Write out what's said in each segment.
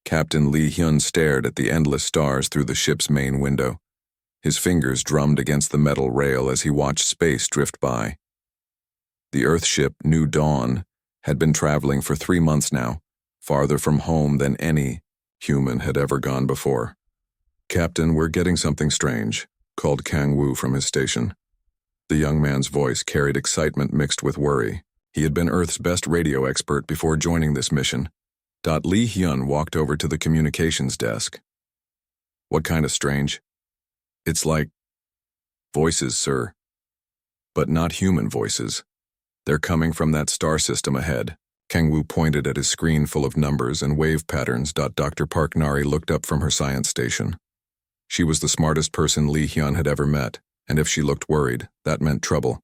Captain Lee Hyun stared at the endless stars through the ship's main window. His fingers drummed against the metal rail as he watched space drift by. The Earth ship New Dawn had been traveling for 3 months now, farther from home than any human had ever gone before. "Captain, we're getting something strange," called Kang Woo from his station. The young man's voice carried excitement mixed with worry. He had been Earth's best radio expert before joining this mission. Lee Hyun walked over to the communications desk. "What kind of strange?" "It's like voices, sir. But not human voices. They're coming from that star system ahead." Kang Woo pointed at his screen full of numbers and wave patterns. Dr. Park Nari looked up from her science station. She was the smartest person Lee Hyun had ever met, and if she looked worried, that meant trouble.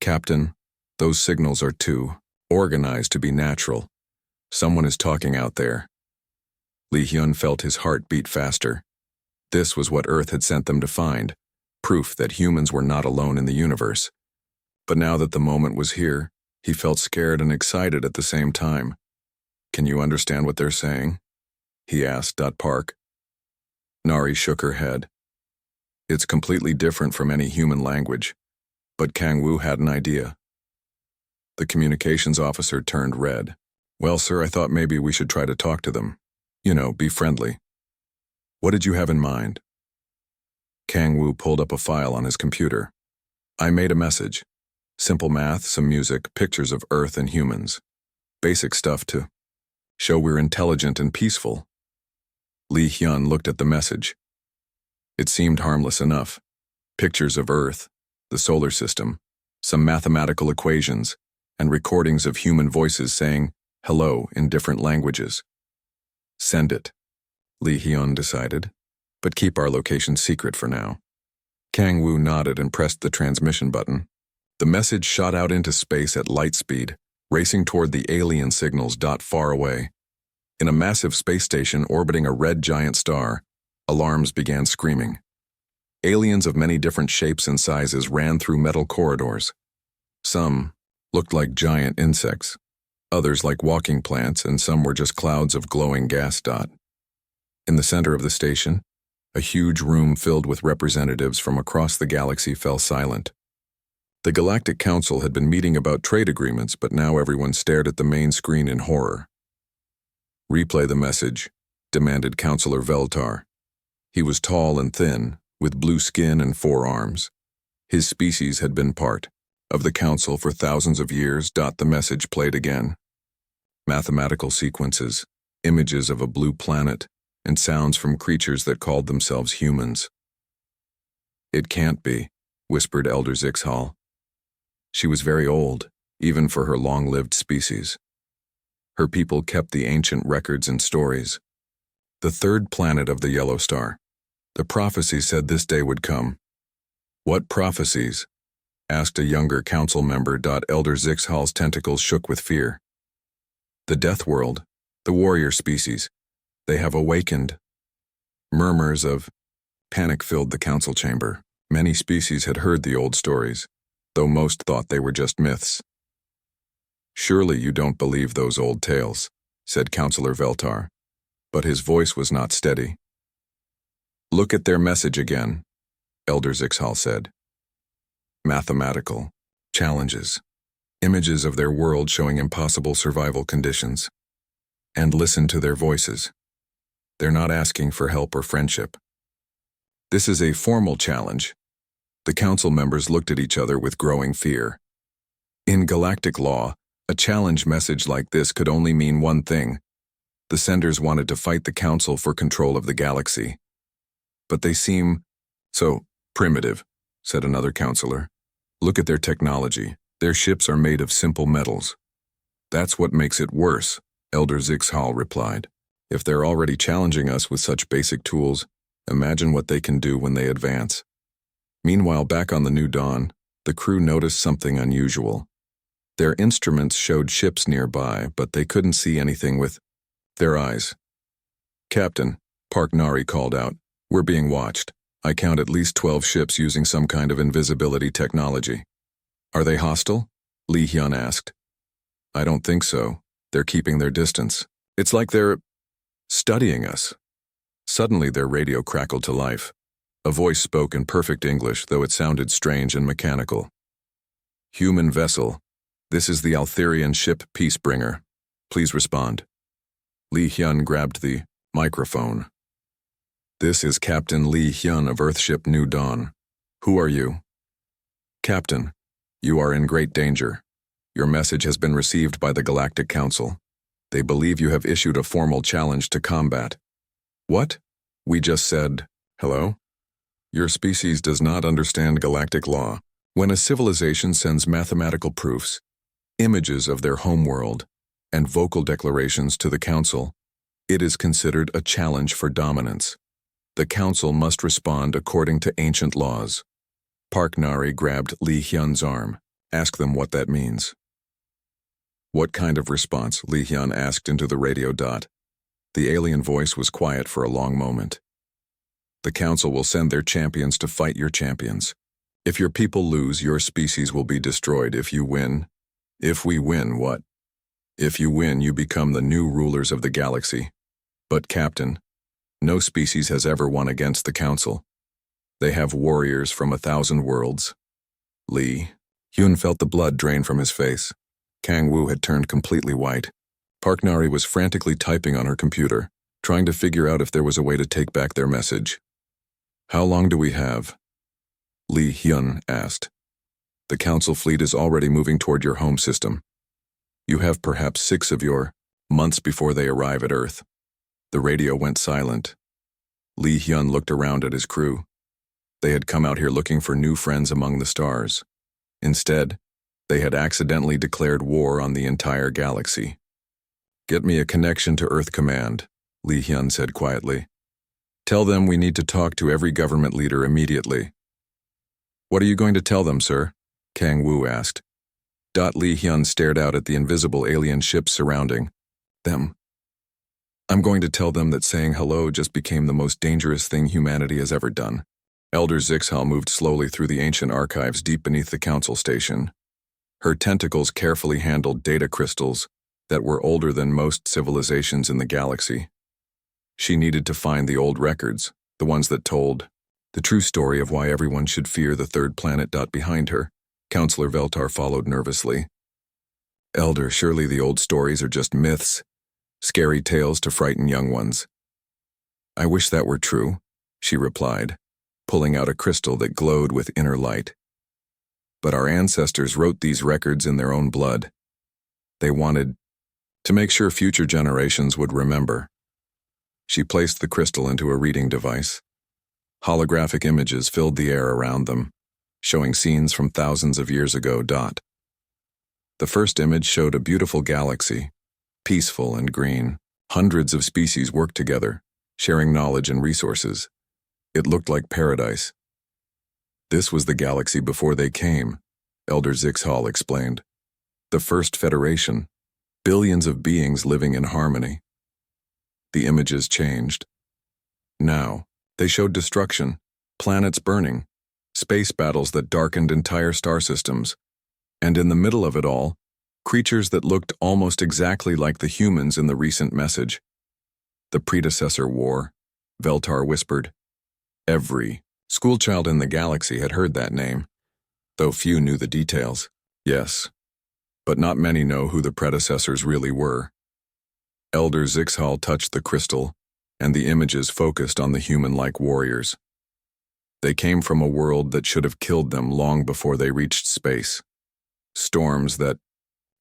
"Captain, those signals are too organized to be natural. Someone is talking out there." Lee Hyun felt his heart beat faster. This was what Earth had sent them to find, proof that humans were not alone in the universe. But now that the moment was here, he felt scared and excited at the same time. "Can you understand what they're saying?" he asked. Park. Nari shook her head. "It's completely different from any human language." But Kang Woo had an idea. The communications officer turned red. "Well, sir, I thought maybe we should try to talk to them. You know, be friendly." "What did you have in mind?" Kang Woo pulled up a file on his computer. "I made a message. Simple math, some music, pictures of Earth and humans. Basic stuff to show we're intelligent and peaceful." Lee Hyun looked at the message. It seemed harmless enough. Pictures of Earth, the solar system, some mathematical equations, and recordings of human voices saying hello in different languages. "Send it," Lee Hyun decided, "but keep our location secret for now." Kang Woo nodded and pressed the transmission button. The message shot out into space at light speed, racing toward the alien signals. Far away. In a massive space station orbiting a red giant star, alarms began screaming. Aliens of many different shapes and sizes ran through metal corridors. Some looked like giant insects, others like walking plants, and some were just clouds of glowing gas. In the center of the station, a huge room filled with representatives from across the galaxy fell silent. The Galactic Council had been meeting about trade agreements, but now everyone stared at the main screen in horror. "Replay the message," demanded Councillor Veltar. He was tall and thin, with blue skin and 4 arms. His species had been part of the Council for thousands of years. The message played again. Mathematical sequences, images of a blue planet, and sounds from creatures that called themselves humans. "It can't be," whispered Elder Zixhal. She was very old, even for her long-lived species. Her people kept the ancient records and stories. The 3rd planet of the yellow star. The prophecy said this day would come. "What prophecies?" asked a younger council member. Elder Zixhal's tentacles shook with fear. "The Death World, the warrior species. They have awakened." Murmurs of panic filled the council chamber. Many species had heard the old stories, though most thought they were just myths. "Surely you don't believe those old tales," said Councillor Veltar, but his voice was not steady. "Look at their message again," Elder Zixhal said. "Mathematical challenges, images of their world showing impossible survival conditions. And listen to their voices. They're not asking for help or friendship. This is a formal challenge." The council members looked at each other with growing fear. In galactic law, a challenge message like this could only mean one thing. The senders wanted to fight the council for control of the galaxy. "But they seem so primitive," said another counselor. "Look at their technology. Their ships are made of simple metals." "That's what makes it worse," Elder Zixhal replied. "If they're already challenging us with such basic tools, imagine what they can do when they advance." Meanwhile, back on the New Dawn, the crew noticed something unusual. Their instruments showed ships nearby, but they couldn't see anything with their eyes. "Captain," Park Nari called out, "we're being watched. I count at least 12 ships using some kind of invisibility technology." "Are they hostile?" Lee Hyun asked. "I don't think so. They're keeping their distance. It's like they're Studying us. Suddenly their radio crackled to life. A voice spoke in perfect English, though it sounded strange and mechanical. Human vessel, this is the Altherian ship Peacebringer. Please respond. Lee Hyun grabbed the microphone. This is Captain Lee Hyun of Earthship New Dawn. Who are you? Captain, you are in great danger. Your message has been received by the Galactic Council. They believe you have issued a formal challenge to combat. What? We just said, hello? Your species does not understand galactic law. When a civilization sends mathematical proofs, images of their homeworld, and vocal declarations to the Council, it is considered a challenge for dominance. The Council must respond according to ancient laws. Park Nari grabbed Lee Hyun's arm. Ask them what that means. What kind of response? Lee Hyun asked into the radio. The alien voice was quiet for a long moment. The Council will send their champions to fight your champions. If your people lose, your species will be destroyed. If you win, if we win, what? If you win, you become the new rulers of the galaxy. But Captain, no species has ever won against the Council. They have warriors from 1,000 worlds. Lee Hyun felt the blood drain from his face. Kang Wu had turned completely white. Park Nari was frantically typing on her computer, trying to figure out if there was a way to take back their message. How long do we have? Lee Hyun asked. The Council fleet is already moving toward your home system. You have perhaps 6 of your months before they arrive at Earth. The radio went silent. Lee Hyun looked around at his crew. They had come out here looking for new friends among the stars. Instead, they had accidentally declared war on the entire galaxy. Get me a connection to Earth Command, Lee Hyun said quietly. Tell them we need to talk to every government leader immediately. What are you going to tell them, sir? Kang Wu asked. Lee Hyun stared out at the invisible alien ships surrounding them. I'm going to tell them that saying hello just became the most dangerous thing humanity has ever done. Elder Zixhal moved slowly through the ancient archives deep beneath the Council station. Her tentacles carefully handled data crystals that were older than most civilizations in the galaxy. She needed to find the old records, the ones that told the true story of why everyone should fear the third planet. Behind her, Counselor Veltar followed nervously. Elder, surely the old stories are just myths, scary tales to frighten young ones. I wish that were true, she replied, pulling out a crystal that glowed with inner light. But our ancestors wrote these records in their own blood. They wanted to make sure future generations would remember. She placed the crystal into a reading device. Holographic images filled the air around them, showing scenes from thousands of years ago. The first image showed a beautiful galaxy, peaceful and green. Hundreds of species worked together, sharing knowledge and resources. It looked like paradise. This was the galaxy before they came, Elder Zixhal explained. The first federation, billions of beings living in harmony. The images changed. Now, they showed destruction, planets burning, space battles that darkened entire star systems, and in the middle of it all, creatures that looked almost exactly like the humans in the recent message. The predecessor war, Veltar whispered. Every schoolchild in the galaxy had heard that name, though few knew the details. Yes, but not many know who the predecessors really were. Elder Zixhal touched the crystal, and the images focused on the human-like warriors. They came from a world that should have killed them long before they reached space. Storms that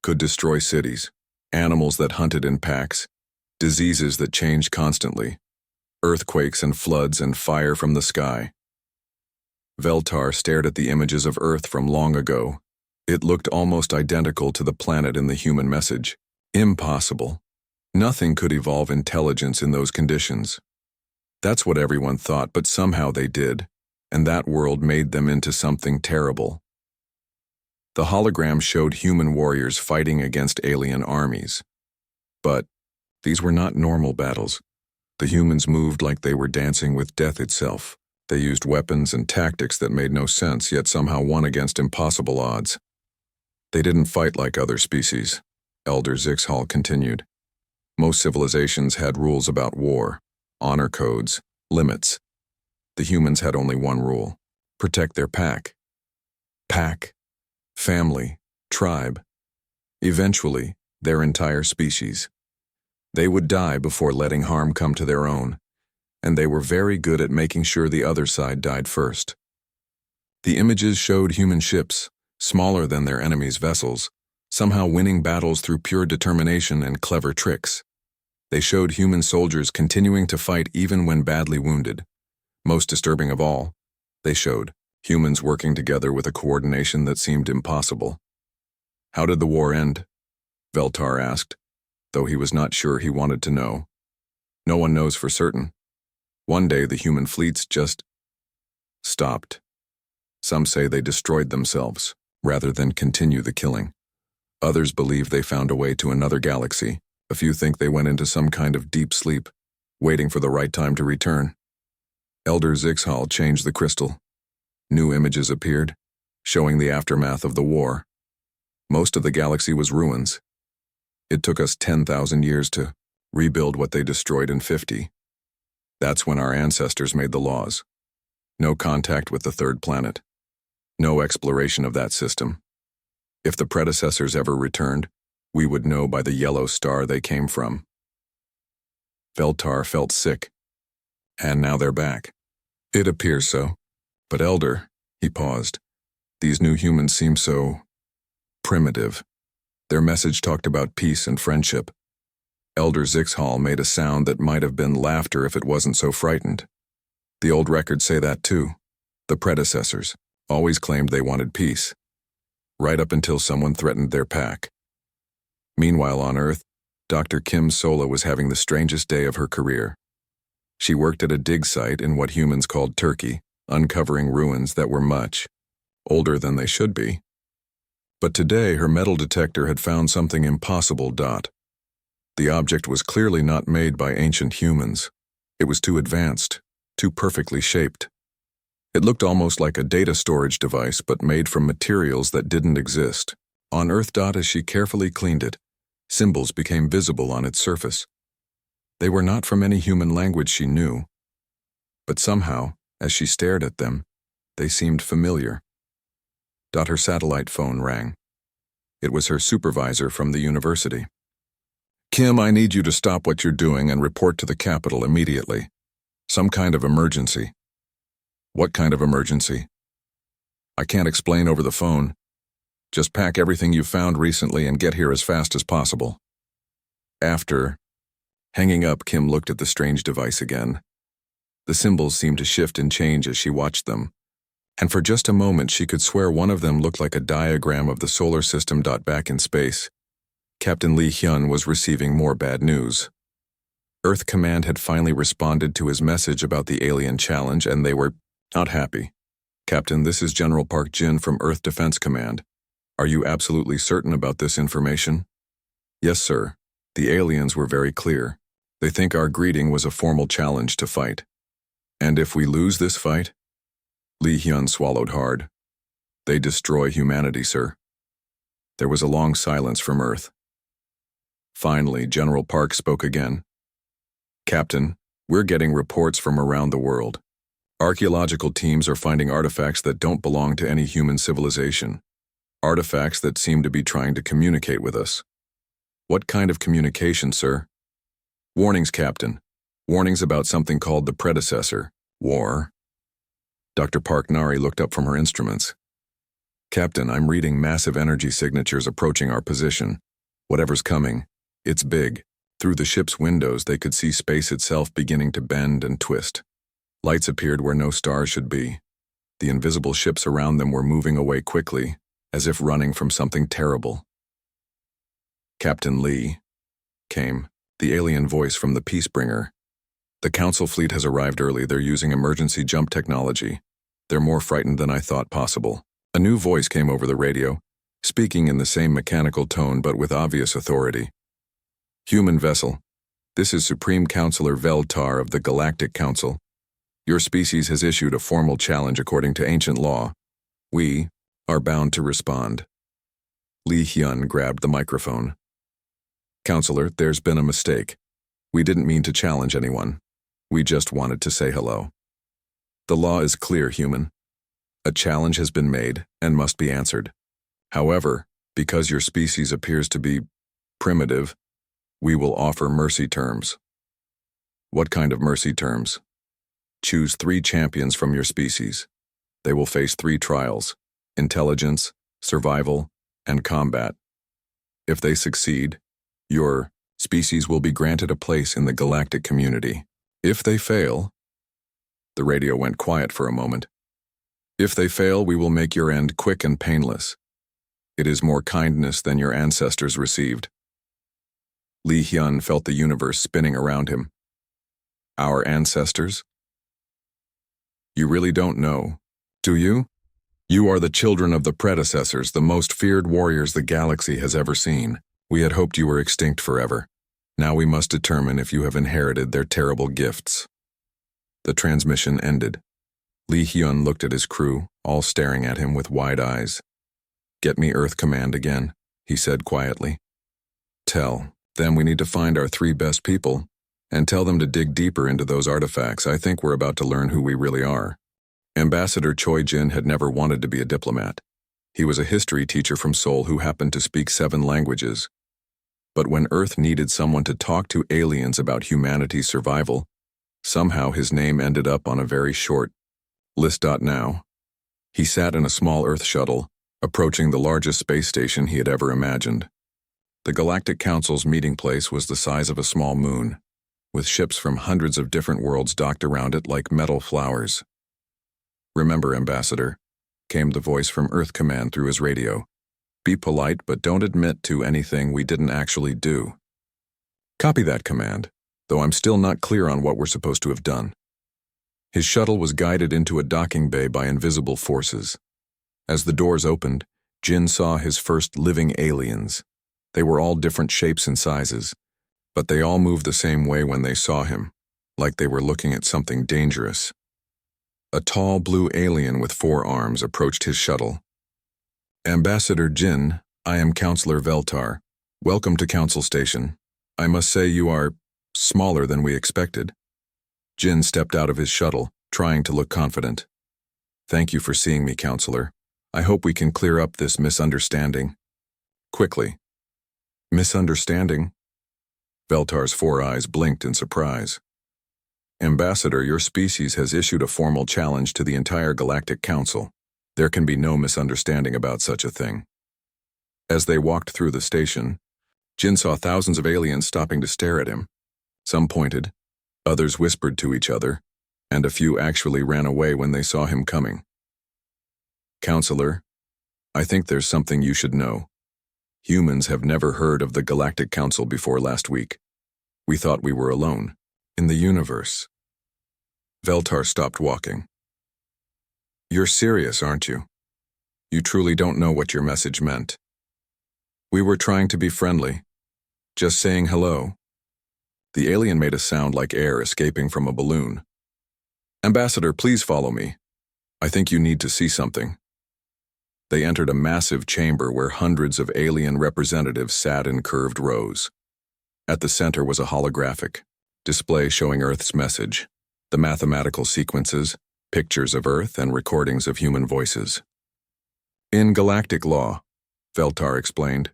could destroy cities, animals that hunted in packs, diseases that changed constantly, earthquakes and floods and fire from the sky. Veltar stared at the images of Earth from long ago. It looked almost identical to the planet in the human message. Impossible. Nothing could evolve intelligence in those conditions. That's what everyone thought, but somehow they did, and that world made them into something terrible. The hologram showed human warriors fighting against alien armies. But these were not normal battles. The humans moved like they were dancing with death itself. They used weapons and tactics that made no sense, yet somehow won against impossible odds. They didn't fight like other species, Elder Zixhal continued. Most civilizations had rules about war, honor codes, limits. The humans had only one rule: protect their pack. Pack, family, tribe, eventually, their entire species. They would die before letting harm come to their own, and they were very good at making sure the other side died first. The images showed human ships, smaller than their enemies' vessels, somehow winning battles through pure determination and clever tricks. They showed human soldiers continuing to fight even when badly wounded. Most disturbing of all, they showed humans working together with a coordination that seemed impossible. How did the war end? Veltar asked, though he was not sure he wanted to know. No one knows for certain. One day the human fleets just stopped. Some say they destroyed themselves, rather than continue the killing. Others believe they found a way to another galaxy. A few think they went into some kind of deep sleep, waiting for the right time to return. Elder Zixhal changed the crystal. New images appeared, showing the aftermath of the war. Most of the galaxy was ruins. It took us 10,000 years to rebuild what they destroyed in 50. That's when our ancestors made the laws. No contact with the third planet. No exploration of that system. If the predecessors ever returned, we would know by the yellow star they came from. Veltar felt sick. And now they're back. It appears so. But Elder, he paused. These new humans seem so primitive. Their message talked about peace and friendship. Elder Zixhal made a sound that might have been laughter if it wasn't so frightened. The old records say that too. The predecessors always claimed they wanted peace, right up until someone threatened their pack. Meanwhile on Earth, Dr. Kim Sola was having the strangest day of her career. She worked at a dig site in what humans called Turkey, uncovering ruins that were much older than they should be. But today her metal detector had found something impossible. The object was clearly not made by ancient humans. It was too advanced, too perfectly shaped. It looked almost like a data storage device, but made from materials that didn't exist. On Earth. As she carefully cleaned it, symbols became visible on its surface. They were not from any human language she knew, but somehow, as she stared at them, they seemed familiar. Her satellite phone rang. It was her supervisor from the university. Kim, I need you to stop what you're doing and report to the capital immediately. Some kind of emergency. What kind of emergency? I can't explain over the phone. Just pack everything you've found recently and get here as fast as possible. After hanging up, Kim looked at the strange device again. The symbols seemed to shift and change as she watched them, and for just a moment she could swear one of them looked like a diagram of the solar system. Back in space, Captain Lee Hyun was receiving more bad news. Earth Command had finally responded to his message about the alien challenge, and they were not happy. Captain, this is General Park Jin from Earth Defense Command. Are you absolutely certain about this information? Yes, sir. The aliens were very clear. They think our greeting was a formal challenge to fight. And if we lose this fight? Lee Hyun swallowed hard. They destroy humanity, sir. There was a long silence from Earth. Finally, General Park spoke again. Captain, we're getting reports from around the world. Archaeological teams are finding artifacts that don't belong to any human civilization. Artifacts that seem to be trying to communicate with us. What kind of communication, sir? Warnings, Captain. Warnings about something called the predecessor, War. Dr. Park Nari looked up from her instruments. Captain, I'm reading massive energy signatures approaching our position. Whatever's coming, it's big. Through the ship's windows, they could see space itself beginning to bend and twist. Lights appeared where no stars should be. The invisible ships around them were moving away quickly, as if running from something terrible. Captain Lee, came the alien voice from the Peacebringer. The Council fleet has arrived early. They're using emergency jump technology. They're more frightened than I thought possible. A new voice came over the radio, speaking in the same mechanical tone but with obvious authority. Human vessel, this is Supreme Counselor Veltar of the Galactic Council. Your species has issued a formal challenge according to ancient law. We are bound to respond. Lee Hyun grabbed the microphone. Counselor, there's been a mistake. We didn't mean to challenge anyone. We just wanted to say hello. The law is clear, human. A challenge has been made and must be answered. However, because your species appears to be primitive, we will offer mercy terms. What kind of mercy terms? Choose 3 champions from your species. They will face 3 trials: intelligence, survival, and combat. If they succeed, your species will be granted a place in the galactic community. If they fail, the radio went quiet for a moment. If they fail, we will make your end quick and painless. It is more kindness than your ancestors received. Li Hyun felt the universe spinning around him. Our ancestors? You really don't know, do you? You are the children of the predecessors, the most feared warriors the galaxy has ever seen. We had hoped you were extinct forever. Now we must determine if you have inherited their terrible gifts. The transmission ended. Li Hyun looked at his crew, all staring at him with wide eyes. Get me Earth Command again, he said quietly. Tell them we need to find our 3 best people, and tell them to dig deeper into those artifacts. I think we're about to learn who we really are. Ambassador Choi Jin had never wanted to be a diplomat. He was a history teacher from Seoul who happened to speak 7 languages. But when Earth needed someone to talk to aliens about humanity's survival, somehow his name ended up on a very short list. Now, he sat in a small Earth shuttle, approaching the largest space station he had ever imagined. The Galactic Council's meeting place was the size of a small moon, with ships from hundreds of different worlds docked around it like metal flowers. Remember, Ambassador, came the voice from Earth Command through his radio. Be polite, but don't admit to anything we didn't actually do. Copy that command, though I'm still not clear on what we're supposed to have done. His shuttle was guided into a docking bay by invisible forces. As the doors opened, Jin saw his first living aliens. They were all different shapes and sizes, but they all moved the same way when they saw him, like they were looking at something dangerous. A tall blue alien with 4 arms approached his shuttle. Ambassador Jin, I am Counselor Veltar. Welcome to Council Station. I must say you are smaller than we expected. Jin stepped out of his shuttle, trying to look confident. Thank you for seeing me, Counselor. I hope we can clear up this misunderstanding. Quickly. Misunderstanding? Veltar's 4 eyes blinked in surprise. Ambassador, your species has issued a formal challenge to the entire Galactic Council. There can be no misunderstanding about such a thing. As they walked through the station, Jin saw thousands of aliens stopping to stare at him. Some pointed, others whispered to each other, and a few actually ran away when they saw him coming. Counselor, I think there's something you should know. Humans have never heard of the Galactic Council before last week. We thought we were alone. In the universe. Veltar stopped walking. You're serious, aren't you? You truly don't know what your message meant. We were trying to be friendly. Just saying hello. The alien made a sound like air escaping from a balloon. Ambassador, please follow me. I think you need to see something. They entered a massive chamber where hundreds of alien representatives sat in curved rows. At the center was a holographic display showing Earth's message, the mathematical sequences, pictures of Earth, and recordings of human voices. In galactic law, Veltar explained,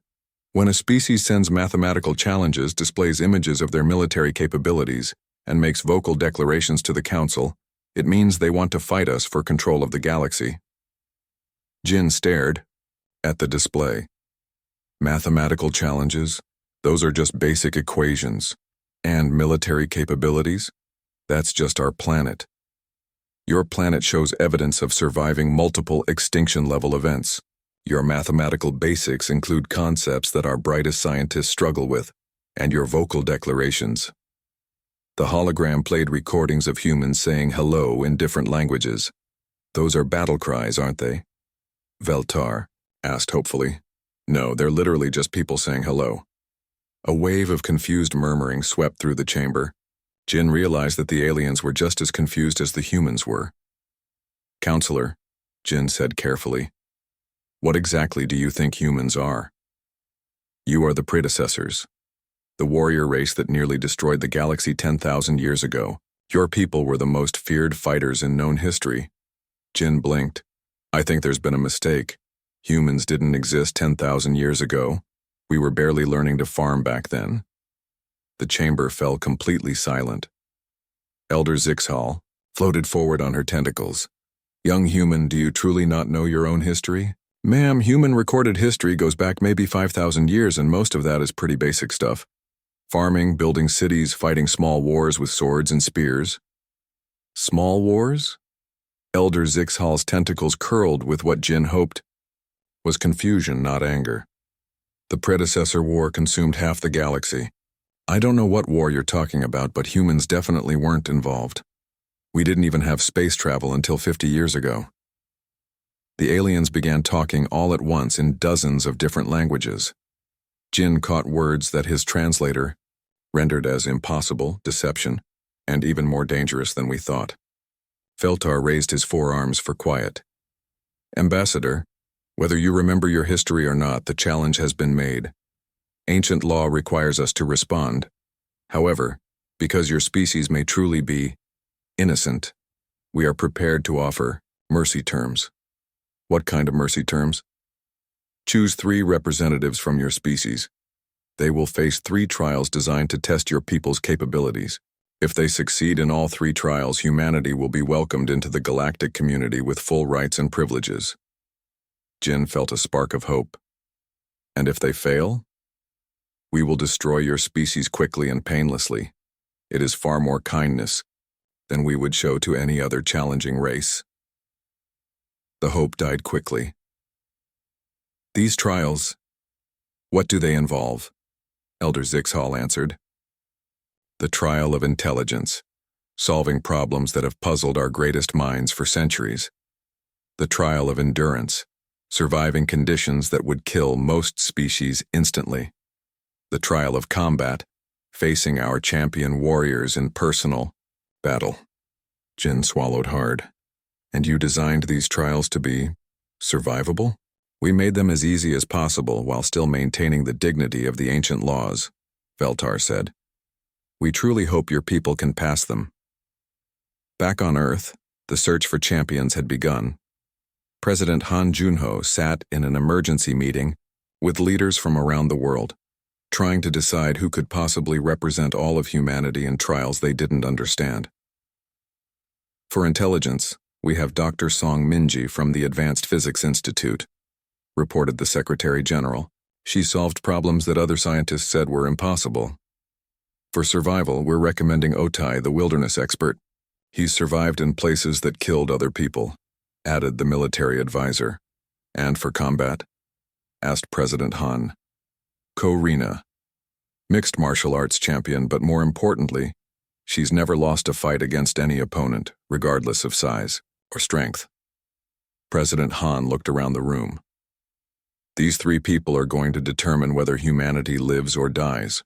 when a species sends mathematical challenges, displays images of their military capabilities, and makes vocal declarations to the Council, it means they want to fight us for control of the galaxy. Jin stared at the display. Mathematical challenges? Those are just basic equations. And military capabilities? That's just our planet. Your planet shows evidence of surviving multiple extinction-level events. Your mathematical basics include concepts that our brightest scientists struggle with, and your vocal declarations. The hologram played recordings of humans saying hello in different languages. Those are battle cries, aren't they? Veltar asked hopefully. No, they're literally just people saying hello. A wave of confused murmuring swept through the chamber. Jin realized that the aliens were just as confused as the humans were. Counselor, Jin said carefully, what exactly do you think humans are? You are the predecessors. The warrior race that nearly destroyed the galaxy 10,000 years ago. Your people were the most feared fighters in known history. Jin blinked. I think there's been a mistake. Humans didn't exist 10,000 years ago. We were barely learning to farm back then. The chamber fell completely silent. Elder Zixhal floated forward on her tentacles. Young human, do you truly not know your own history? Ma'am, human recorded history goes back maybe 5,000 years, and most of that is pretty basic stuff. Farming, building cities, fighting small wars with swords and spears. Small wars? Elder Zixhal's tentacles curled with what Jin hoped was confusion, not anger. The predecessor war consumed half the galaxy. I don't know what war you're talking about, but humans definitely weren't involved. We didn't even have space travel until 50 years ago. The aliens began talking all at once in dozens of different languages. Jin caught words that his translator rendered as impossible, deception, and even more dangerous than we thought. Feltar raised his forearms for quiet. Ambassador, whether you remember your history or not, the challenge has been made. Ancient law requires us to respond. However, because your species may truly be innocent, we are prepared to offer mercy terms. What kind of mercy terms? Choose 3 representatives from your species. They will face 3 trials designed to test your people's capabilities. If they succeed in all 3 trials, humanity will be welcomed into the galactic community with full rights and privileges. Jin felt a spark of hope. And if they fail? We will destroy your species quickly and painlessly. It is far more kindness than we would show to any other challenging race. The hope died quickly. These trials, what do they involve? Elder Zixhal answered. The trial of intelligence, solving problems that have puzzled our greatest minds for centuries. The trial of endurance, surviving conditions that would kill most species instantly. The trial of combat, facing our champion warriors in personal battle. Jin swallowed hard. And you designed these trials to be survivable? We made them as easy as possible while still maintaining the dignity of the ancient laws, Feltar said. We truly hope your people can pass them. Back on Earth, the search for champions had begun. President Han Junho sat in an emergency meeting with leaders from around the world, trying to decide who could possibly represent all of humanity in trials they didn't understand. For intelligence, we have Dr. Song Minji from the Advanced Physics Institute, reported the Secretary General. She solved problems that other scientists said were impossible. For survival, we're recommending Otai, the wilderness expert. He's survived in places that killed other people, added the military advisor. And for combat? Asked President Han. Ko-Rina, mixed martial arts champion, but more importantly, she's never lost a fight against any opponent, regardless of size or strength. President Han looked around the room. These 3 people are going to determine whether humanity lives or dies.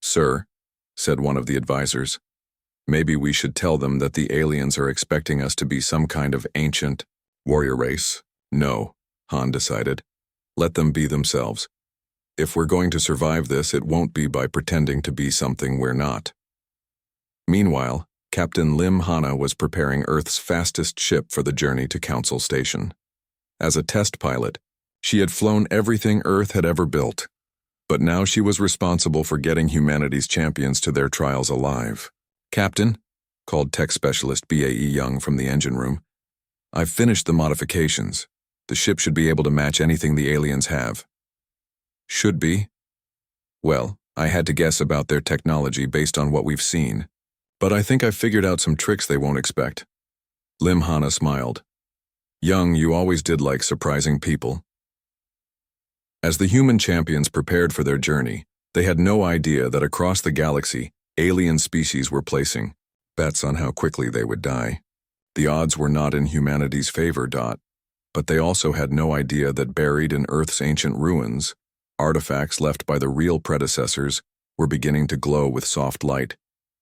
Sir, said one of the advisors, maybe we should tell them that the aliens are expecting us to be some kind of ancient warrior race. No, Han decided. Let them be themselves. If we're going to survive this, it won't be by pretending to be something we're not. Meanwhile, Captain Lim Hana was preparing Earth's fastest ship for the journey to Council Station. As a test pilot, she had flown everything Earth had ever built, but now she was responsible for getting humanity's champions to their trials alive. Captain, called tech specialist BAE Young from the engine room, I've finished the modifications. The ship should be able to match anything the aliens have. Should be? Well, I had to guess about their technology based on what we've seen. But I think I've figured out some tricks they won't expect. Lim Hana smiled. Young, you always did like surprising people. As the human champions prepared for their journey, they had no idea that across the galaxy, alien species were placing bets on how quickly they would die. The odds were not in humanity's favor, but they also had no idea that buried in Earth's ancient ruins, artifacts left by the real predecessors were beginning to glow with soft light,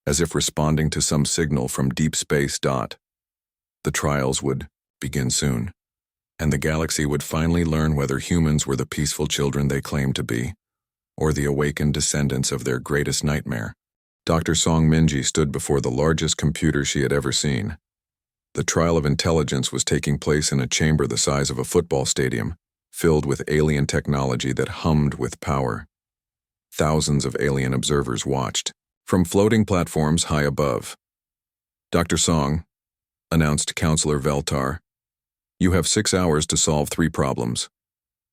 as if responding to some signal from deep space. The trials would begin soon, and the galaxy would finally learn whether humans were the peaceful children they claimed to be, or the awakened descendants of their greatest nightmare. Dr. Song Minji stood before the largest computer she had ever seen. The trial of intelligence was taking place in a chamber the size of a football stadium, filled with alien technology that hummed with power. Thousands of alien observers watched, from floating platforms high above. Dr. Song, announced Counselor Veltar, you have 6 hours to solve 3 problems.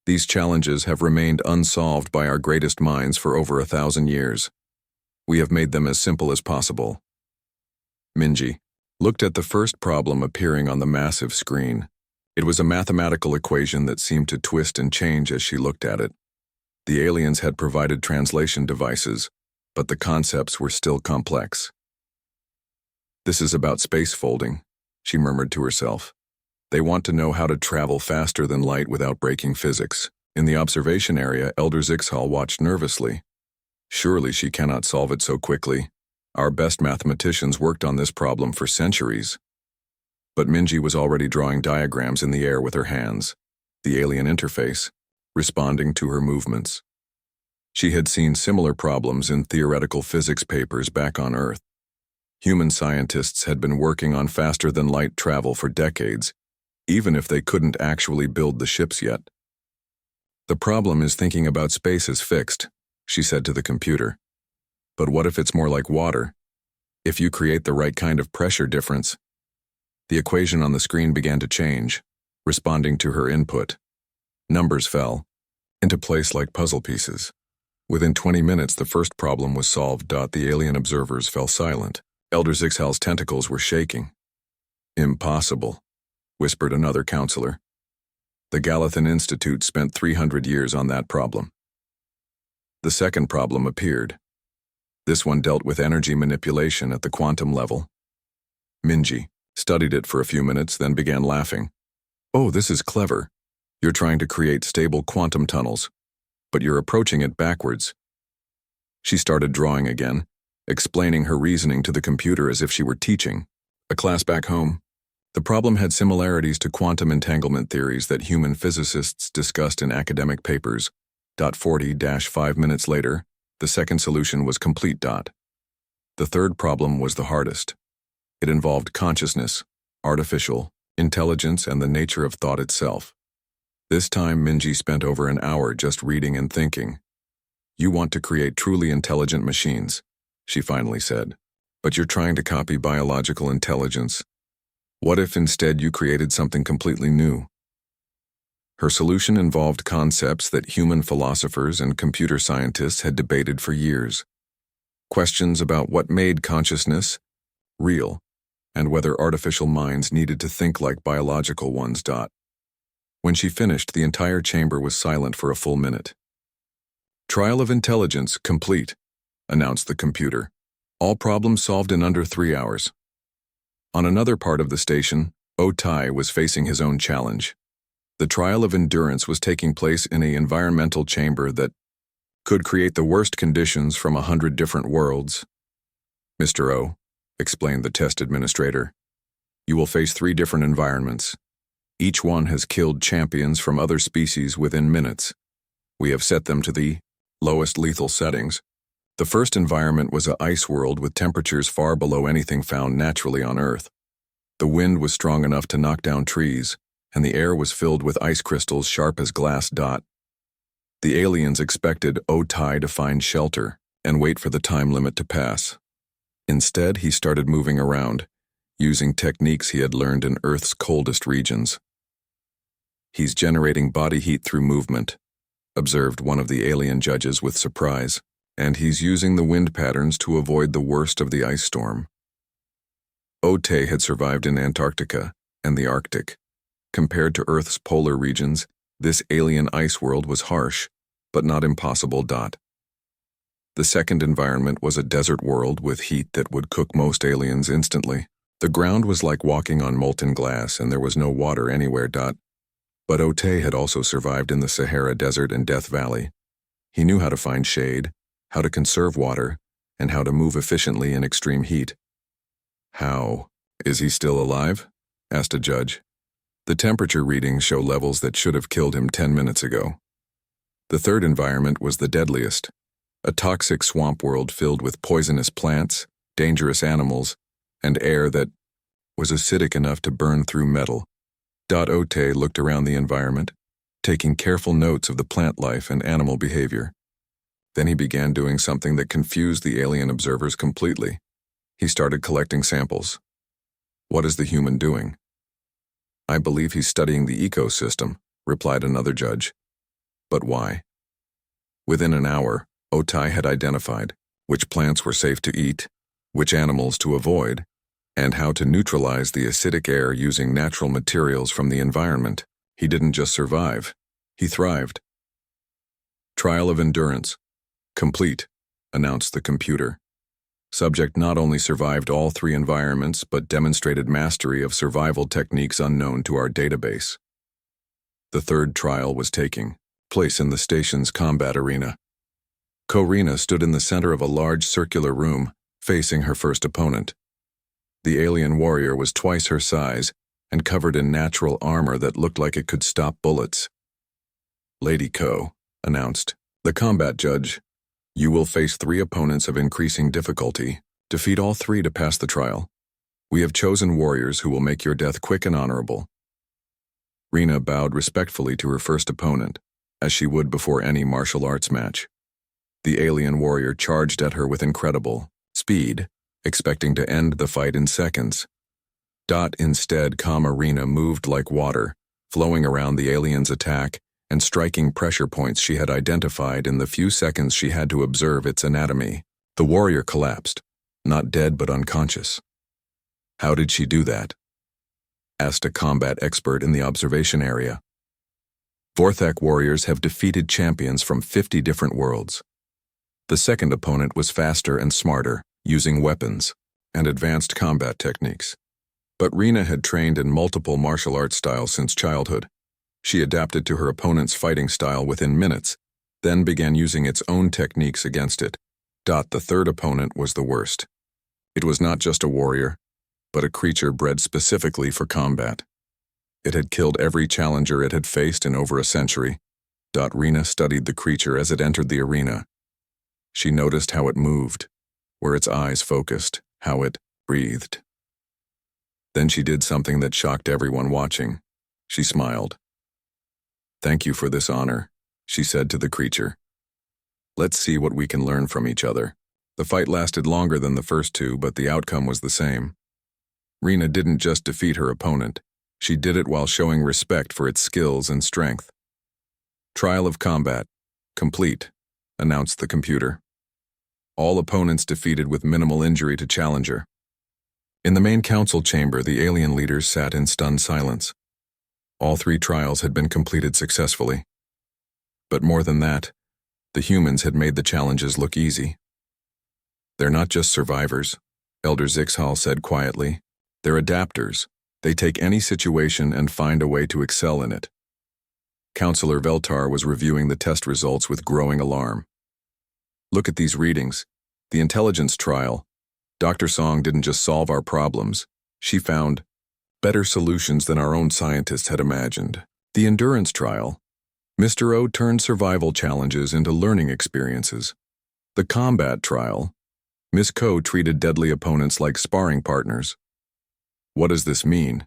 These challenges have remained unsolved by our greatest minds for over 1,000 years. We have made them as simple as possible. Minji looked at the first problem appearing on the massive screen. It was a mathematical equation that seemed to twist and change as she looked at it. The aliens had provided translation devices, but the concepts were still complex. This is about space folding, she murmured to herself. They want to know how to travel faster than light without breaking physics. In the observation area, Elder Zixhal watched nervously. Surely she cannot solve it so quickly. Our best mathematicians worked on this problem for centuries. But Minji was already drawing diagrams in the air with her hands, the alien interface, responding to her movements. She had seen similar problems in theoretical physics papers back on Earth. Human scientists had been working on faster-than-light travel for decades, even if they couldn't actually build the ships yet. The problem is thinking about space as fixed, she said to the computer. But what if it's more like water? If you create the right kind of pressure difference? The equation on the screen began to change, responding to her input. Numbers fell into place like puzzle pieces. Within 20 minutes, the first problem was solved. The alien observers fell silent. Elder Zixhal's tentacles were shaking. Impossible, whispered another counselor. The Galathan Institute spent 300 years on that problem. The second problem appeared. This one dealt with energy manipulation at the quantum level. Minji studied it for a few minutes, then began laughing. Oh, this is clever. You're trying to create stable quantum tunnels, but you're approaching it backwards. She started drawing again, explaining her reasoning to the computer as if she were teaching a class back home. The problem had similarities to quantum entanglement theories that human physicists discussed in academic papers. 40-5 minutes later, the second solution was complete. The third problem was the hardest. It involved consciousness, artificial intelligence, and the nature of thought itself. This time, Minji spent over an hour just reading and thinking. You want to create truly intelligent machines, she finally said, but you're trying to copy biological intelligence. What if instead you created something completely new? Her solution involved concepts that human philosophers and computer scientists had debated for years. Questions about what made consciousness real, and whether artificial minds needed to think like biological ones. When she finished, the entire chamber was silent for a full minute. Trial of intelligence complete, announced the computer. All problems solved in under 3 hours. On another part of the station, O-Tai was facing his own challenge. The trial of endurance was taking place in an environmental chamber that could create the worst conditions from 100 different worlds. Mr. O, explained the test administrator, you will face 3 different environments. Each one has killed champions from other species within minutes. We have set them to the lowest lethal settings. The first environment was an ice world with temperatures far below anything found naturally on Earth. The wind was strong enough to knock down trees, and the air was filled with ice crystals sharp as glass. The aliens expected O-Tai to find shelter and wait for the time limit to pass. Instead, he started moving around, using techniques he had learned in Earth's coldest regions. He's generating body heat through movement, observed one of the alien judges with surprise, and he's using the wind patterns to avoid the worst of the ice storm. O-Tai had survived in Antarctica and the Arctic. Compared to Earth's polar regions, this alien ice world was harsh, but not impossible. The second environment was a desert world with heat that would cook most aliens instantly. The ground was like walking on molten glass, and there was no water anywhere. But O-Tai had also survived in the Sahara Desert and Death Valley. He knew how to find shade, how to conserve water, and how to move efficiently in extreme heat. How? Is he still alive? Asked a judge. The temperature readings show levels that should have killed him 10 minutes ago. The third environment was the deadliest, a toxic swamp world filled with poisonous plants, dangerous animals, and air that was acidic enough to burn through metal. Ote looked around the environment, taking careful notes of the plant life and animal behavior. Then he began doing something that confused the alien observers completely. He started collecting samples. What is the human doing? I believe he's studying the ecosystem, replied another judge. But why? Within an hour, Otai had identified which plants were safe to eat, which animals to avoid, and how to neutralize the acidic air using natural materials from the environment. He didn't just survive, he thrived. Trial of endurance. Complete, announced the computer. Subject not only survived all three environments, but demonstrated mastery of survival techniques unknown to our database. The third trial was taking place in the station's combat arena. Korina stood in the center of a large circular room, facing her first opponent. The alien warrior was twice her size and covered in natural armor that looked like it could stop bullets. Lady Ko announced, the combat judge. You will face 3 opponents of increasing difficulty. Defeat all 3 to pass the trial. We have chosen warriors who will make your death quick and honorable. Rena bowed respectfully to her first opponent, as she would before any martial arts match. The alien warrior charged at her with incredible speed, expecting to end the fight in seconds. Instead, Rena moved like water, flowing around the alien's attack and striking pressure points she had identified in the few seconds she had to observe its anatomy. The warrior collapsed, not dead but unconscious. How did she do that? Asked a combat expert in the observation area. Vorthak warriors have defeated champions from 50 different worlds. The second opponent was faster and smarter, using weapons and advanced combat techniques. But Rena had trained in multiple martial arts styles since childhood. She adapted to her opponent's fighting style within minutes, then began using its own techniques against it. The third opponent was the worst. It was not just a warrior, but a creature bred specifically for combat. It had killed every challenger it had faced in over a century. Rena studied the creature as it entered the arena. She noticed how it moved, where its eyes focused, how it breathed. Then she did something that shocked everyone watching. She smiled. Thank you for this honor, she said to the creature. Let's see what we can learn from each other. The fight lasted longer than the first 2, but the outcome was the same. Rena didn't just defeat her opponent. She did it while showing respect for its skills and strength. Trial of combat. Complete, announced the computer. All opponents defeated with minimal injury to challenger. In the main council chamber, the alien leaders sat in stunned silence. All 3 trials had been completed successfully. But more than that, the humans had made the challenges look easy. They're not just survivors, Elder Zixhal said quietly. They're adapters. They take any situation and find a way to excel in it. Counselor Veltar was reviewing the test results with growing alarm. Look at these readings. The intelligence trial. Dr. Song didn't just solve our problems. She found better solutions than our own scientists had imagined. The endurance trial. Mr. O turned survival challenges into learning experiences. The combat trial. Miss Ko treated deadly opponents like sparring partners. What does this mean?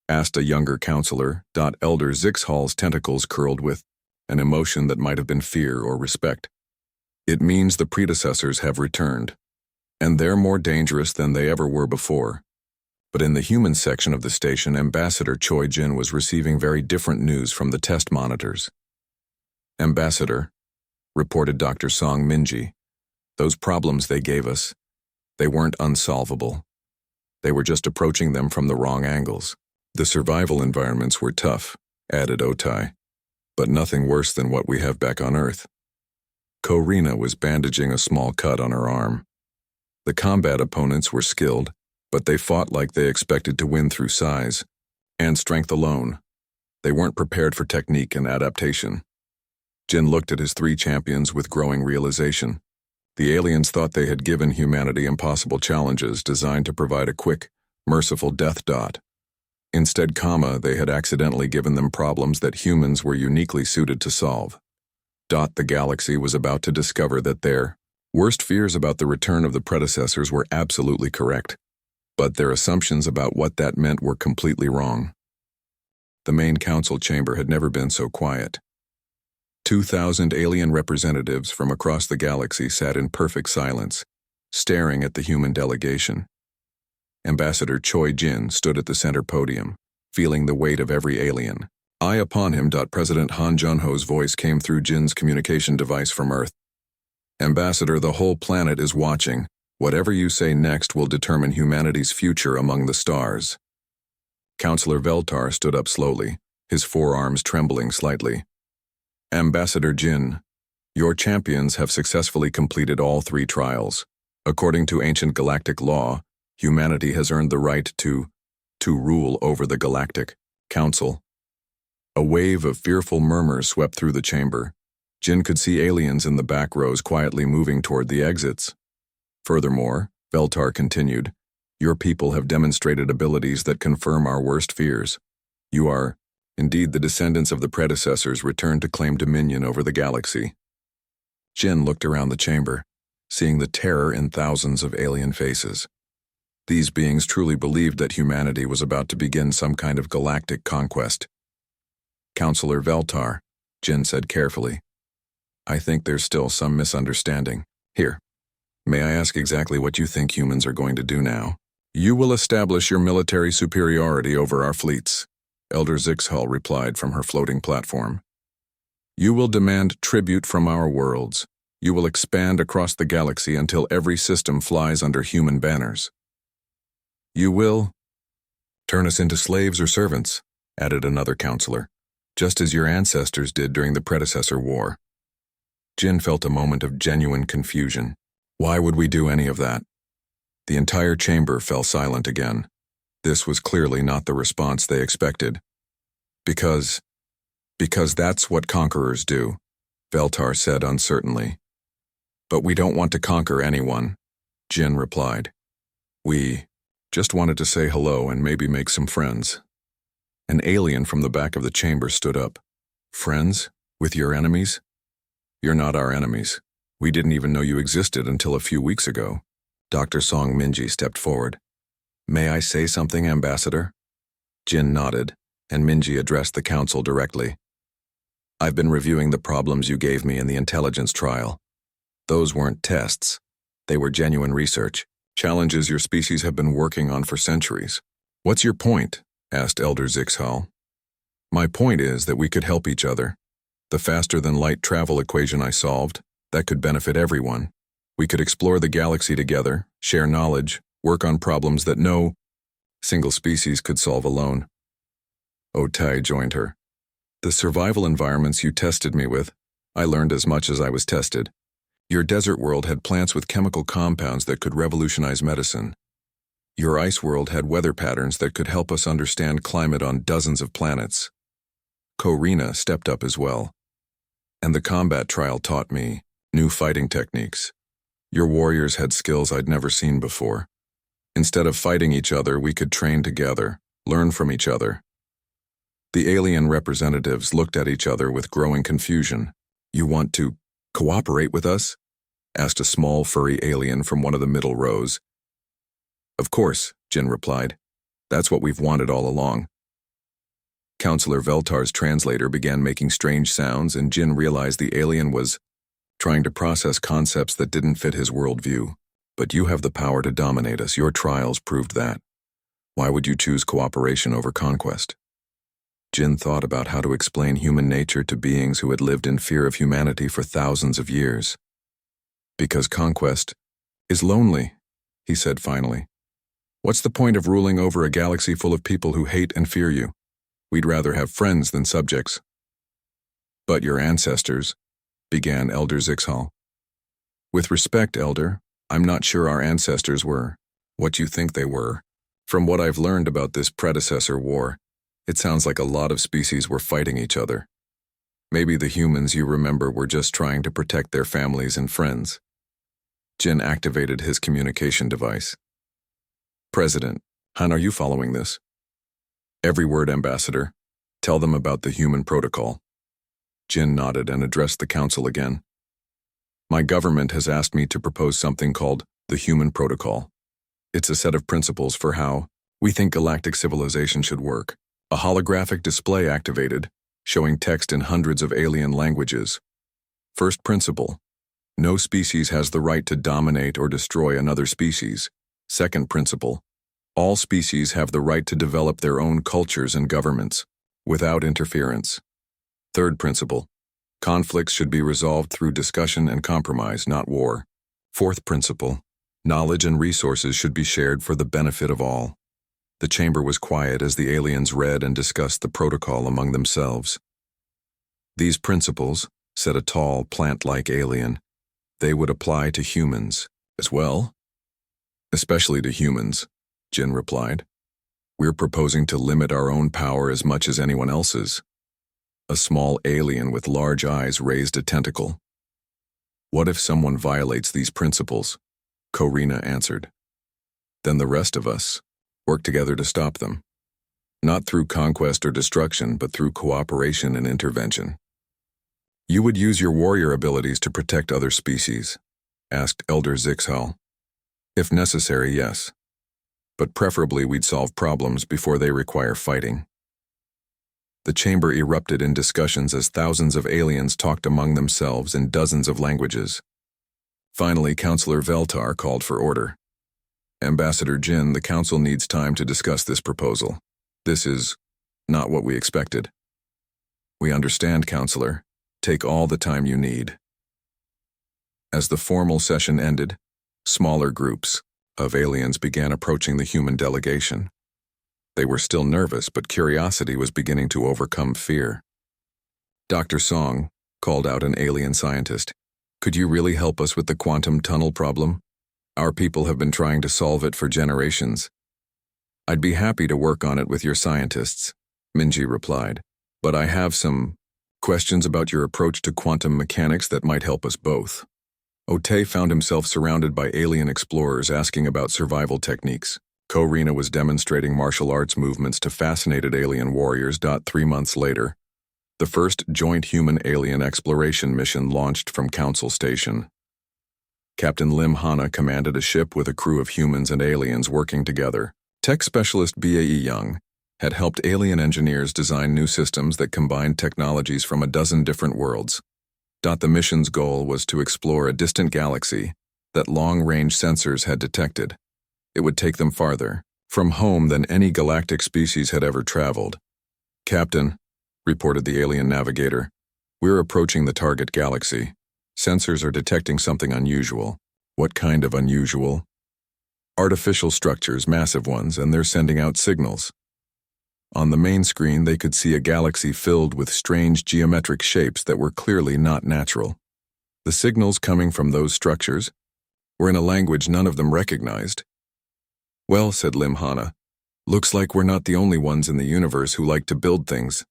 Asked a younger counselor. Elder Zixhal's tentacles curled with an emotion that might have been fear or respect. It means the predecessors have returned, and they're more dangerous than they ever were before. But in the human section of the station, Ambassador Choi Jin was receiving very different news from the test monitors. Ambassador, reported Dr. Song Minji, those problems they gave us, they weren't unsolvable. They were just approaching them from the wrong angles. The survival environments were tough, added Otai, but nothing worse than what we have back on Earth. Korina was bandaging a small cut on her arm. The combat opponents were skilled, but they fought like they expected to win through size and strength alone. They weren't prepared for technique and adaptation. Jin looked at his 3 champions with growing realization. The aliens thought they had given humanity impossible challenges designed to provide a quick, merciful death. Instead, they had accidentally given them problems that humans were uniquely suited to solve. The galaxy was about to discover that their worst fears about the return of the predecessors were absolutely correct, but their assumptions about what that meant were completely wrong. The main council chamber had never been so quiet. 2,000 alien representatives from across the galaxy sat in perfect silence, staring at the human delegation. Ambassador Choi Jin stood at the center podium, feeling the weight of every alien. Eye upon him. President Han Junho's voice came through Jin's communication device from Earth. Ambassador, the whole planet is watching. Whatever you say next will determine humanity's future among the stars. Counselor Veltar stood up slowly, his forearms trembling slightly. Ambassador Jin, your champions have successfully completed all 3 trials. According to ancient galactic law, humanity has earned the right to rule over the Galactic Council. A wave of fearful murmurs swept through the chamber. Jin could see aliens in the back rows quietly moving toward the exits. Furthermore, Veltar continued, your people have demonstrated abilities that confirm our worst fears. You are, indeed, the descendants of the predecessors returned to claim dominion over the galaxy. Jin looked around the chamber, seeing the terror in thousands of alien faces. These beings truly believed that humanity was about to begin some kind of galactic conquest. Counselor Veltar, Jin said carefully, I think there's still some misunderstanding. Here, may I ask exactly what you think humans are going to do now? You will establish your military superiority over our fleets, Elder Zixhal replied from her floating platform. You will demand tribute from our worlds. You will expand across the galaxy until every system flies under human banners. You will turn us into slaves or servants, added another counselor, just as your ancestors did during the predecessor war. Jin felt a moment of genuine confusion. Why would we do any of that? The entire chamber fell silent again. This was clearly not the response they expected. Because that's what conquerors do, Veltar said uncertainly. But we don't want to conquer anyone, Jin replied. We just wanted to say hello and maybe make some friends. An alien from the back of the chamber stood up. Friends? With your enemies? You're not our enemies. We didn't even know you existed until a few weeks ago. Dr. Song Minji stepped forward. May I say something, Ambassador? Jin nodded, and Minji addressed the council directly. I've been reviewing the problems you gave me in the intelligence trial. Those weren't tests. They were genuine research, challenges your species have been working on for centuries. What's your point? Asked Elder Zixhal. My point is that we could help each other. The faster-than-light travel equation I solved, that could benefit everyone. We could explore the galaxy together, share knowledge, work on problems that no single species could solve alone. Otai joined her. The survival environments you tested me with, I learned as much as I was tested. Your desert world had plants with chemical compounds that could revolutionize medicine. Your ice world had weather patterns that could help us understand climate on dozens of planets. Korina stepped up as well. And the combat trial taught me new fighting techniques. Your warriors had skills I'd never seen before. Instead of fighting each other, we could train together, learn from each other. The alien representatives looked at each other with growing confusion. You want to cooperate with us? Asked a small furry alien from one of the middle rows. Of course, Jin replied. That's what we've wanted all along. Counselor Veltar's translator began making strange sounds, and Jin realized the alien was trying to process concepts that didn't fit his worldview. But you have the power to dominate us. Your trials proved that. Why would you choose cooperation over conquest? Jin thought about how to explain human nature to beings who had lived in fear of humanity for thousands of years. Because conquest is lonely, he said finally. What's the point of ruling over a galaxy full of people who hate and fear you? We'd rather have friends than subjects. But your ancestors, began Elder Zixhal. With respect, Elder, I'm not sure our ancestors were what you think they were. From what I've learned about this predecessor war, it sounds like a lot of species were fighting each other. Maybe the humans you remember were just trying to protect their families and friends. Jin activated his communication device. President, Han, are you following this? Every word, Ambassador. Tell them about the human protocol. Jin nodded and addressed the council again. My government has asked me to propose something called the Human Protocol. It's a set of principles for how we think galactic civilization should work. A holographic display activated, showing text in hundreds of alien languages. First principle: no species has the right to dominate or destroy another species. Second principle: all species have the right to develop their own cultures and governments, without interference. Third principle: conflicts should be resolved through discussion and compromise, not war. Fourth principle: knowledge and resources should be shared for the benefit of all. The chamber was quiet as the aliens read and discussed the protocol among themselves. These principles, said a tall, plant-like alien, they would apply to humans as well? Especially to humans, Jin replied. We're proposing to limit our own power as much as anyone else's. A small alien with large eyes raised a tentacle. What if someone violates these principles? Korina answered. Then the rest of us work together to stop them. Not through conquest or destruction, but through cooperation and intervention. You would use your warrior abilities to protect other species? Asked Elder Zixhal. If necessary, yes. But preferably we'd solve problems before they require fighting. The chamber erupted in discussions as thousands of aliens talked among themselves in dozens of languages. Finally, Councillor Veltar called for order. Ambassador Jin, the council needs time to discuss this proposal. This is not what we expected. We understand, Councillor. Take all the time you need. As the formal session ended, smaller groups of aliens began approaching the human delegation. They were still nervous, but curiosity was beginning to overcome fear. Dr. Song called out an alien scientist. Could you really help us with the quantum tunnel problem? Our people have been trying to solve it for generations. I'd be happy to work on it with your scientists, Minji replied, but I have some questions about your approach to quantum mechanics that might help us both. Otei found himself surrounded by alien explorers asking about survival techniques. Korina was demonstrating martial arts movements to fascinated alien warriors. 3 months later, the first joint human-alien exploration mission launched from Council Station. Captain Lim Hana commanded a ship with a crew of humans and aliens working together. Tech specialist BAE Young had helped alien engineers design new systems that combined technologies from a dozen different worlds. The mission's goal was to explore a distant galaxy that long-range sensors had detected. It would take them farther from home than any galactic species had ever traveled. Captain, reported the alien navigator, we're approaching the target galaxy. Sensors are detecting something unusual. What kind of unusual? Artificial structures, massive ones, and they're sending out signals. On the main screen, they could see a galaxy filled with strange geometric shapes that were clearly not natural. The signals coming from those structures were in a language none of them recognized. Well, said Lim Hana, looks like we're not the only ones in the universe who like to build things.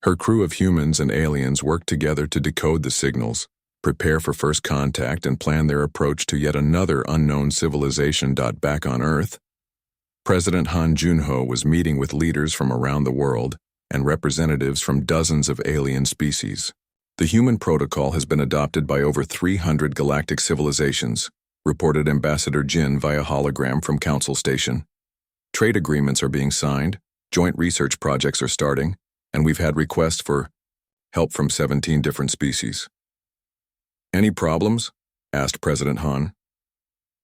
Her crew of humans and aliens worked together to decode the signals, prepare for first contact, and plan their approach to yet another unknown civilization. Back on Earth, President Han Junho was meeting with leaders from around the world and representatives from dozens of alien species. The human protocol has been adopted by over 300 galactic civilizations, reported Ambassador Jin via hologram from Council Station. Trade agreements are being signed, joint research projects are starting, and we've had requests for help from 17 different species. Any problems? Asked President Han.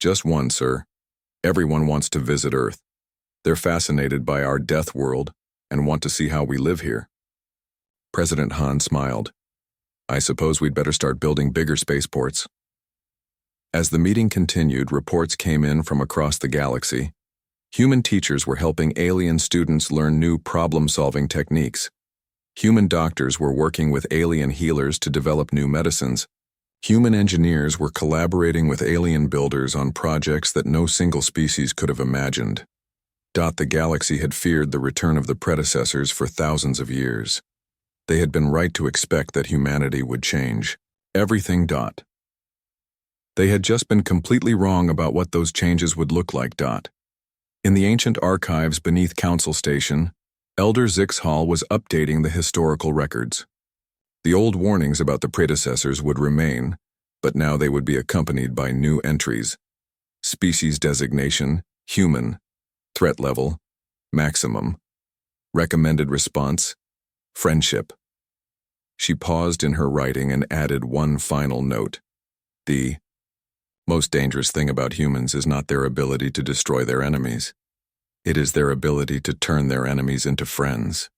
Just one, sir. Everyone wants to visit Earth. They're fascinated by our death world and want to see how we live here. President Han smiled. I suppose we'd better start building bigger spaceports. As the meeting continued, reports came in from across the galaxy. Human teachers were helping alien students learn new problem-solving techniques. Human doctors were working with alien healers to develop new medicines. Human engineers were collaborating with alien builders on projects that no single species could have imagined. The galaxy had feared the return of the predecessors for thousands of years. They had been right to expect that humanity would change. Everything. They had just been completely wrong about what those changes would look like. In the ancient archives beneath Council Station, Elder Zixhal was updating the historical records. The old warnings about the predecessors would remain, but now they would be accompanied by new entries. Species designation, human. Threat level, maximum. Recommended response, friendship. She paused in her writing and added one final note. The most dangerous thing about humans is not their ability to destroy their enemies. It is their ability to turn their enemies into friends.